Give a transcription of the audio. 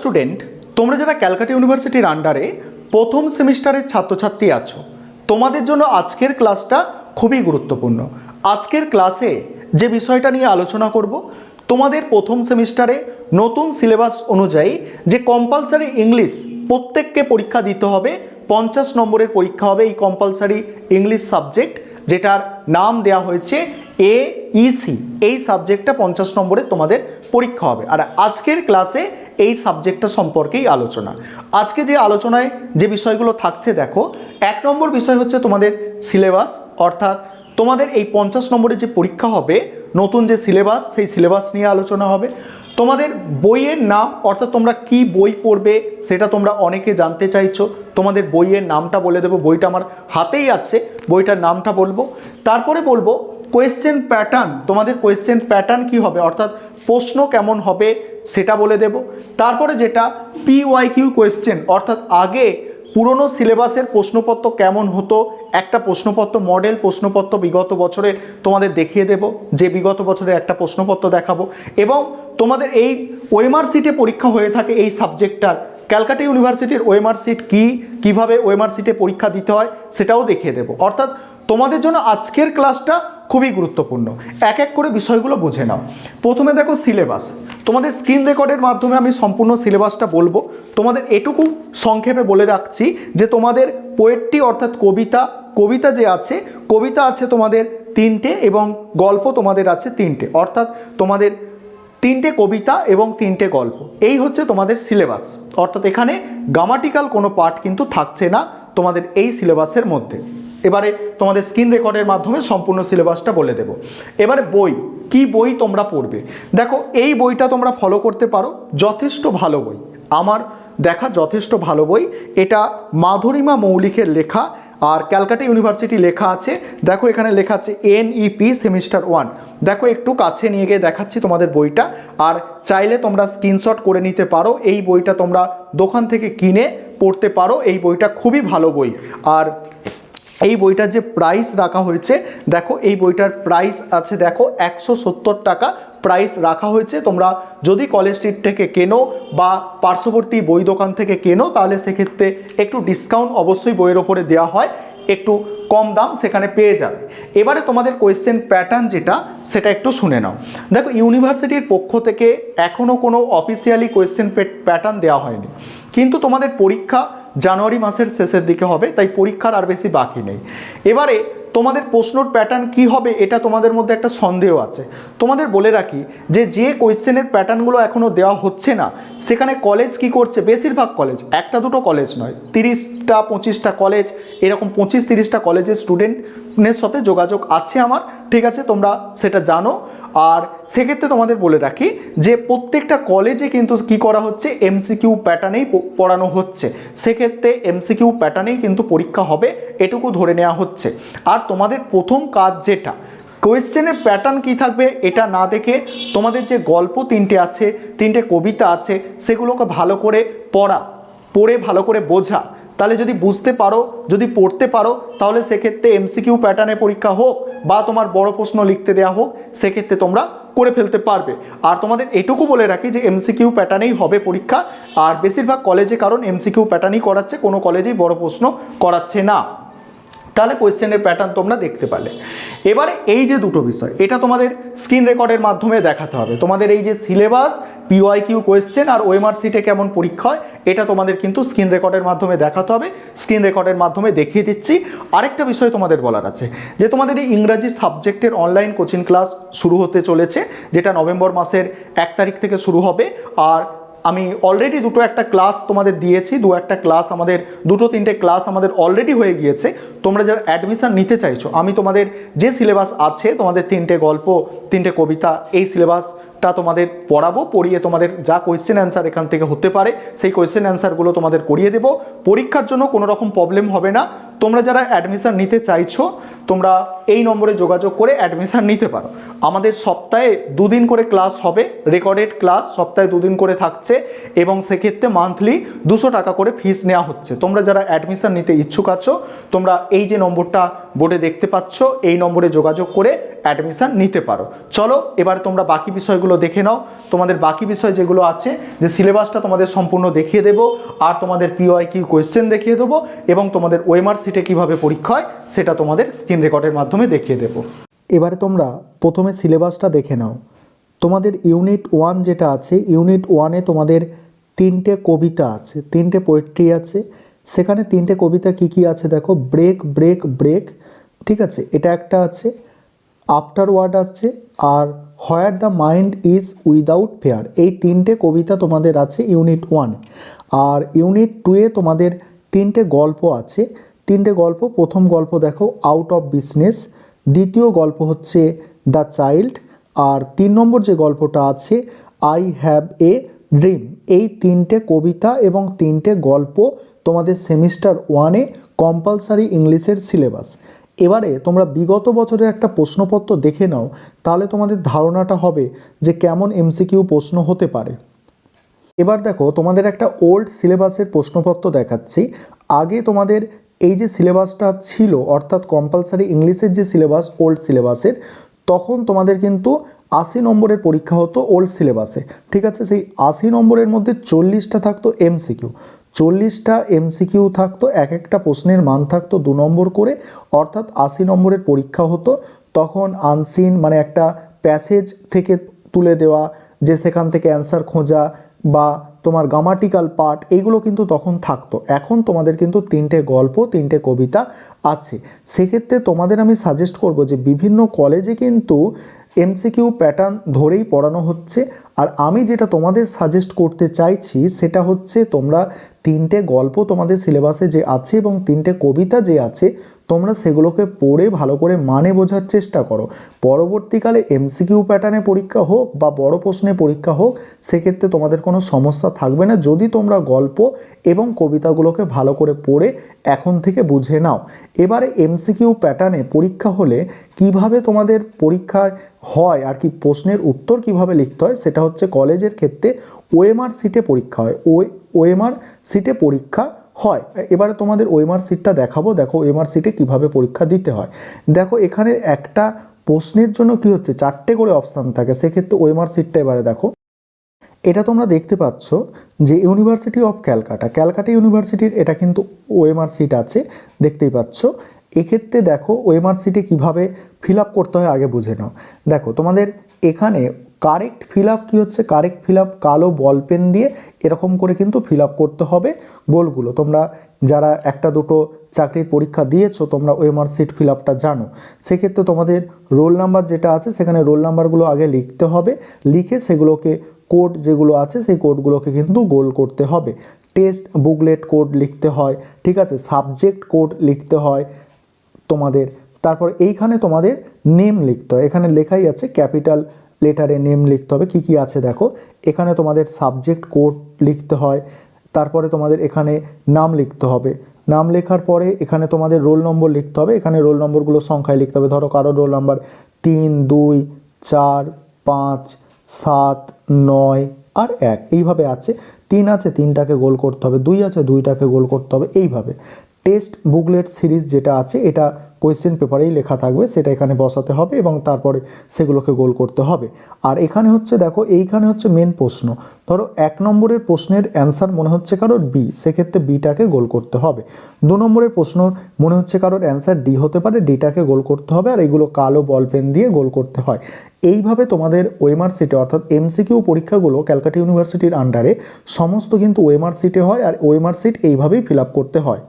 Student, তোমরা যারা ক্যালকাটা ইউনিভার্সিটির আন্ডারে প্রথম সেমিস্টারের ছাত্রছাত্রী আছো, তোমাদের জন্য আজকের ক্লাসটা খুবই গুরুত্বপূর্ণ। আজকের ক্লাসে যে বিষয়টা নিয়ে আলোচনা করব, তোমাদের প্রথম সেমিস্টারে নতুন সিলেবাস অনুযায়ী যে কম্পালসারি ইংলিশ প্রত্যেককে পরীক্ষা দিতে হবে, 50 নম্বরের পরীক্ষা হবে এই কম্পালসারি ইংলিশ সাবজেক্ট, যেটার নাম দেওয়া হয়েছে AEC। এই সাবজেক্টটা 50 নম্বরের তোমাদের পরীক্ষা হবে। আর আজকের ক্লাসে এই সাবজেক্টটা সম্পর্কেই আলোচনা। আজকে যে আলোচনায় যে বিষয়গুলো থাকছে, দেখো, 1 নম্বর বিষয় হচ্ছে তোমাদের সিলেবাস, অর্থাৎ তোমাদের এই 50 নম্বরের যে পরীক্ষা হবে, নতুন যে সিলেবাস, সেই সিলেবাস নিয়ে আলোচনা হবে। তোমাদের বইয়ের নাম, অর্থাৎ তোমরা কি বই পড়বে সেটা তোমরা অনেকে জানতে চাইছো। তোমাদের বইয়ের নামটা বলে দেবো, বইটা আমার হাতেই আছে, বইটার নামটা বলবো। তারপরে বলবো কোয়েশ্চেন প্যাটার্ন, তোমাদের কোয়েশ্চেন প্যাটার্ন কি হবে, অর্থাৎ প্রশ্ন কেমন হবে সেটা বলে দেব। তারপরে যেটা PYQ কোয়েশ্চেন, অর্থাৎ আগে পুরনো সিলেবাসের প্রশ্নপত্র কেমন হতো, একটা প্রশ্নপত্র মডেল প্রশ্নপত্র বিগত বছরের তোমাদের দেখিয়ে দেব, যে বিগত বছরের একটা প্রশ্নপত্র দেখাবো। এবং তোমাদের এই ওএমআর সিটে পরীক্ষা হয়ে থাকে এই সাবজেক্টটার, ক্যালকাটা ইউনিভার্সিটির ওএমআর সিট কীভাবে ওএমআর সিটে পরীক্ষা দিতে হয় সেটাও দেখিয়ে দেব। অর্থাৎ তোমাদের জন্য আজকের ক্লাসটা খুবই গুরুত্বপূর্ণ। এক এক করে বিষয়গুলো বুঝে নাও। প্রথমে দেখো সিলেবাস, তোমাদের স্ক্রিন রেকর্ডের মাধ্যমে আমি সম্পূর্ণ সিলেবাসটা বলবো। তোমাদের এটুকু সংক্ষেপে বলে রাখছি যে তোমাদের পোয়েট্রি অর্থাৎ কবিতা যে আছে, কবিতা আছে তোমাদের 3টে এবং গল্প তোমাদের আছে 3টে, অর্থাৎ তোমাদের 3টে কবিতা এবং 3টে গল্প। এই হচ্ছে তোমাদের সিলেবাস, অর্থাৎ এখানে গ্রামাটিক্যাল কোনো পার্ট কিন্তু থাকছে না তোমাদের এই সিলেবাসের মধ্যে। এবারে তোমাদের স্ক্রিন রেকর্ডের মাধ্যমে সম্পূর্ণ সিলেবাসটা বলে দেব। এবারে বই, কি বই তোমরা পড়বে, দেখো এই বইটা তোমরা ফলো করতে পারো, যথেষ্ট ভালো বই, আমার দেখা যথেষ্ট ভালো বই। এটা মাধুরিমা মৌলিকের লেখা, আর ক্যালকাটা ইউনিভার্সিটি লেখা আছে। দেখো এখানে লেখা আছে NEP সেমিস্টার 1। দেখো একটু কাছে নিয়ে গিয়ে দেখাচ্ছি তোমাদের বইটা, আর চাইলে তোমরা স্ক্রিনশট করে নিতে পারো। এই বইটা তোমরা দোকান থেকে কিনে পড়তে পারো, এই বইটা খুবই ভালো বই। আর এই বইটার যে প্রাইস রাখা হয়েছে, দেখো এই বইটার প্রাইস আছে, দেখো 170 টাকা প্রাইস রাখা হয়েছে। তোমরা যদি কলেজ স্ট্রিট থেকে কেনো বা পার্শ্ববর্তী বই দোকান থেকে কেনো, তাহলে সেক্ষেত্রে একটু ডিসকাউন্ট অবশ্যই বইয়ের ওপরে দেওয়া হয়, একটু কম দাম সেখানে পেয়ে যাবে। এবারে তোমাদের কোয়েশ্চেন প্যাটার্ন যেটা, সেটা একটু শুনে নাও। দেখো ইউনিভার্সিটির পক্ষ থেকে এখনও কোনো অফিসিয়ালি কোয়েশ্চেন প্যাটার্ন দেওয়া হয়নি, কিন্তু তোমাদের পরীক্ষা জানুয়ারি মাসের শেষের দিকে হবে, তাই পরীক্ষার আর বেশি বাকি নেই। এবারে তোমাদের প্রশ্নর প্যাটার্ন কি হবে, এটা তোমাদের মধ্যে একটা সন্দেহ আছে। তোমাদের বলে রাখি যে কোয়েশ্চেনের প্যাটার্নগুলো এখনও দেওয়া হচ্ছে না, সেখানে কলেজ কি করছে, বেশিরভাগ কলেজ, একটা দুটো কলেজ নয়, 30টা 25টা কলেজ, এরকম 25-30টা কলেজের স্টুডেন্টের সাথে যোগাযোগ আছে আমার, ঠিক আছে, তোমরা সেটা জানো। আর সেক্ষেত্রে তোমাদের বলে রাখি যে প্রত্যেকটা কলেজে কিন্তু কি করা হচ্ছে, MCQ প্যাটার্নেই পড়ানো হচ্ছে। সেক্ষেত্রে MCQ প্যাটার্নেই কিন্তু পরীক্ষা হবে, এটুকু ধরে নেওয়া হচ্ছে। আর তোমাদের প্রথম কাজ যেটা, কোয়েশ্চেনের প্যাটার্ন কি থাকবে এটা না দেখে তোমাদের যে গল্প 3টে আছে, 3টে কবিতা আছে, সেগুলোকে ভালো করে পড়ে ভালো করে বোঝা। তাহলে যদি বুঝতে পারো, যদি পড়তে পারো, তাহলে সেক্ষেত্রে MCQ প্যাটার্নে পরীক্ষা হোক বা তোমার বড় প্রশ্ন লিখতে দেওয়া হোক, সেক্ষেত্রে তোমরা করে ফেলতে পারবে। আর তোমাদের এটুকু বলে রাখি যে MCQ প্যাটার্নেই হবে পরীক্ষা, আর বেশিরভাগ কলেজে কারণ MCQ প্যাটার্নই করাচ্ছে, কোনো কলেজেই বড় প্রশ্ন করাচ্ছে না। তাহলে কোয়েশ্চেনের প্যাটার্ন তোমরা দেখতে পারলে। এবারে এই যে দুটো বিষয়, এটা তোমাদের স্ক্রিন রেকর্ডের মাধ্যমে দেখাতে হবে। তোমাদের এই যে সিলেবাস, PYQ কোয়েশ্চেন আর ওএমআর সিটে কেমন পরীক্ষা হয়, এটা তোমাদের কিন্তু স্ক্রিন রেকর্ডের মাধ্যমে দেখাতে হবে। স্ক্রিন রেকর্ডের মাধ্যমে দেখিয়ে দিচ্ছি। আরেকটা বিষয় তোমাদের বলার আছে, যে তোমাদের এই ইংরাজি সাবজেক্টের অনলাইন কোচিং ক্লাস শুরু হতে চলেছে, যেটা নভেম্বর মাসের 1 তারিখ থেকে শুরু হবে। আর আমি অলরেডি একটা ক্লাস তোমাদের দিয়েছি, একটা ক্লাস আমাদের 2-3টে ক্লাস আমাদের অলরেডি হয়ে গিয়েছে। তোমরা যারা অ্যাডমিশন নিতে চাইছো, আমি তোমাদের যে সিলেবাস আছে, তোমাদের 3টে গল্প 3টে কবিতা, এই সিলেবাসটা তোমাদের পড়িয়ে তোমাদের যা কোয়েশ্চেন অ্যান্সার এখান থেকে হতে পারে, সেই কোয়েশ্চেন অ্যান্সারগুলো তোমাদের করিয়ে দেবো। পরীক্ষার জন্য কোনো রকম প্রবলেম হবে না। তোমরা যারা অ্যাডমিশান নিতে চাইছো তোমরা এই নম্বরে যোগাযোগ করে অ্যাডমিশান নিতে পারো। আমাদের সপ্তাহে 2 দিন করে ক্লাস হবে, রেকর্ডেড ক্লাস সপ্তাহে 2 দিন করে থাকছে এবং সেক্ষেত্রে মান্থলি 200 টাকা করে ফিস নেওয়া হচ্ছে। তোমরা যারা অ্যাডমিশান নিতে ইচ্ছুক আছো তোমরা এই যে নম্বরটা বোর্ডে দেখতে পাচ্ছ এই নম্বরে যোগাযোগ করে অ্যাডমিশান নিতে পারো। চলো এবার তোমরা বাকি বিষয়গুলো দেখে নাও। তোমাদের বাকি বিষয় যেগুলো আছে, যে সিলেবাসটা তোমাদের সম্পূর্ণ দেখিয়ে দেবো, আর তোমাদের PYQ কোয়েশ্চেন দেখিয়ে দেবো এবং তোমাদের ওএমআর সিটে কীভাবে পরীক্ষা হয় সেটা তোমাদের স্ক্রিন রেকর্ডের মাধ্যমে দেখিয়ে দেবো। এবারে তোমরা প্রথমে সিলেবাসটা দেখে নাও। তোমাদের ইউনিট 1 যেটা আছে, ইউনিট 1-এ তোমাদের 3টে কবিতা আছে, 3টে পোয়েট্রি আছে। সেখানে 3টে কবিতা কি কি আছে দেখো, ব্রেক ব্রেক ব্রেক, ঠিক আছে, এটা একটা আছে, আফটার ওয়ার্ড আছে, আর where the mind is without fear. এই 3টে কবিতা তোমাদের আছে ইউনিট 1। আর ইউনিট 2-এ তোমাদের 3টে গল্প আছে। 3টে গল্প, প্রথম গল্প দেখো আউট অফ বিজনেস, দ্বিতীয় গল্প হচ্ছে দ্য চাইল্ড, আর 3 নম্বর যে গল্পটা আছে আই হ্যাভ এ ড্রিম। এই 3টে কবিতা এবং 3টে গল্প তোমাদের সেমিস্টার 1-এ কম্পালসারি ইংলিশের সিলেবাস। এবারে তোমরা বিগত বছরের একটা প্রশ্নপত্র দেখে নাও, তাহলে তোমাদের ধারণাটা হবে যে কেমন MCQ প্রশ্ন হতে পারে। এবার দেখো তোমাদের একটা ওল্ড সিলেবাসের প্রশ্নপত্র দেখাচ্ছি। আগে তোমাদের এই যে সিলেবাসটা ছিল, অর্থাৎ কম্পালসারি ইংলিশের যে সিলেবাস ওল্ড সিলেবাসের, তখন তোমাদের কিন্তু 80 নম্বরের পরীক্ষা হতো ওল্ড সিলেবাসে, ঠিক আছে। সেই 80 নম্বরের মধ্যে 40টা থাকতো MCQ, 40টা MCQ থাকতো, এক একটা প্রশ্নের মান থাকতো 2 নম্বর করে, অর্থাৎ 80 নম্বরের পরীক্ষা হতো। তখন আনসিন মানে একটা প্যাসেজ থেকে তুলে দেওয়া, যে সেখান থেকে অ্যান্সার খোঁজা বা তোমার গ্রামাটিক্যাল পার্ট, এইগুলো কিন্তু তখন থাকতো। এখন তোমাদের কিন্তু 3টে গল্প 3টে কবিতা আছে। সেক্ষেত্রে তোমাদের আমি সাজেস্ট করব যে বিভিন্ন কলেজে কিন্তু MCQ প্যাটার্ন ধরেই পড়ানো হচ্ছে, আর আমি যেটা তোমাদের সাজেস্ট করতে চাইছি সেটা হচ্ছে তোমরা 3টে গল্প তোমাদের সিলেবাসে যে আছে এবং 3টে কবিতা যে আছে তোমরা সেগুলোকে পড়ে ভালো করে মানে বোঝার চেষ্টা করো। পরবর্তীকালে MCQ প্যাটার্নে পরীক্ষা হোক বা বড় প্রশ্নে পরীক্ষা হোক, সেক্ষেত্রে তোমাদের কোনো সমস্যা থাকবে না যদি তোমরা গল্প এবং কবিতাগুলোকে ভালো করে পড়ে এখন থেকে বুঝে নাও। এবারে MCQ প্যাটার্নে পরীক্ষা হলে কিভাবে তোমাদের পরীক্ষায় হয় আর কি প্রশ্নের উত্তর কিভাবে লিখতে হয় সেটা হচ্ছে কলেজের ক্ষেত্রে OMR সিটে পরীক্ষা হয়, OMR সিটে পরীক্ষা হয়। এবারে তোমাদের OMR সিটটা দেখাবো। দেখো OMR সিটে কিভাবে পরীক্ষা দিতে হয়। দেখো এখানে একটা প্রশ্নের জন্য কি হচ্ছে 4টে করে অপশান থাকে, সেক্ষেত্রে OMR সিটটা এবারে দেখো। এটা তোমরা দেখতে পাচ্ছ যে ইউনিভার্সিটি অফ ক্যালকাটা ইউনিভার্সিটির এটা কিন্তু OMR সিট আছে, দেখতেই পাচ্ছ। এক্ষেত্রে দেখো OMR সিটে কীভাবে ফিল আপ করতে হয় আগে বুঝে নাও। দেখো তোমাদের এখানে কারেক্ট ফিল আপ কী হচ্ছে, কারেক্ট ফিল আপ কালো বল পেন দিয়ে এরকম করে কিন্তু ফিল আপ করতে হবে গোলগুলো। তোমরা যারা একটা দুটো চাকরির পরীক্ষা দিয়েছো তোমরা OMR সিট ফিল আপটা জানো। সেক্ষেত্রে তোমাদের রোল নাম্বার যেটা আছে সেখানে রোল নাম্বারগুলো আগে লিখতে হবে, লিখে সেগুলোকে কোড যেগুলো আছে সেই কোডগুলোকে কিন্তু গোল করতে হবে। টেস্ট বুকলেট কোড লিখতে হয়, ঠিক আছে, সাবজেক্ট কোড লিখতে হয় তোমাদের। তারপর এইখানে তোমাদের নেম লিখতে হয়, এখানে লেখাই আছে ক্যাপিটাল লেটারে নেম লিখতে হবে। কি কি আছে দেখো, এখানে তোমাদের সাবজেক্ট কোড লিখতে হয়, তারপরে তোমাদের এখানে নাম লিখতে হবে, নাম লেখার পরে এখানে তোমাদের রোল নম্বর লিখতে হবে, এখানে রোল নম্বরগুলো সংখ্যায় লিখতে হবে। ধরো কারো রোল নাম্বার 3, 2, 4, 5, 7, 9 আর 1 এইভাবে আছে। 3 আছে 3টাকে গোল করতে হবে, 2 আছে 2টাকে গোল করতে হবে, এইভাবে। টেস্ট বুকলেট সিরিজ যেটা আছে এটা কোয়েশ্চেন পেপারেই লেখা থাকবে, সেটা এখানে বসাতে হবে এবং তারপরে সেগুলোকে গোল করতে হবে। আর এখানে হচ্ছে দেখো এইখানে হচ্ছে মেন প্রশ্ন। ধরো 1 নম্বরের প্রশ্নের অ্যান্সার মনে হচ্ছে কারোর বি, সেক্ষেত্রে বিটাকে গোল করতে হবে। 2 নম্বরের প্রশ্ন মনে হচ্ছে কারোর অ্যান্সার ডি হতে পারে, ডিটাকে গোল করতে হবে, আর এগুলো কালো বল পেন দিয়ে গোল করতে হয়। এইভাবে তোমাদের OMR সিটে অর্থাৎ MCQ পরীক্ষাগুলো ক্যালকাটা ইউনিভার্সিটির আন্ডারে সমস্ত কিন্তু OMR সিটে হয়, আর OMR সিট এইভাবেই ফিল আপ করতে হয়।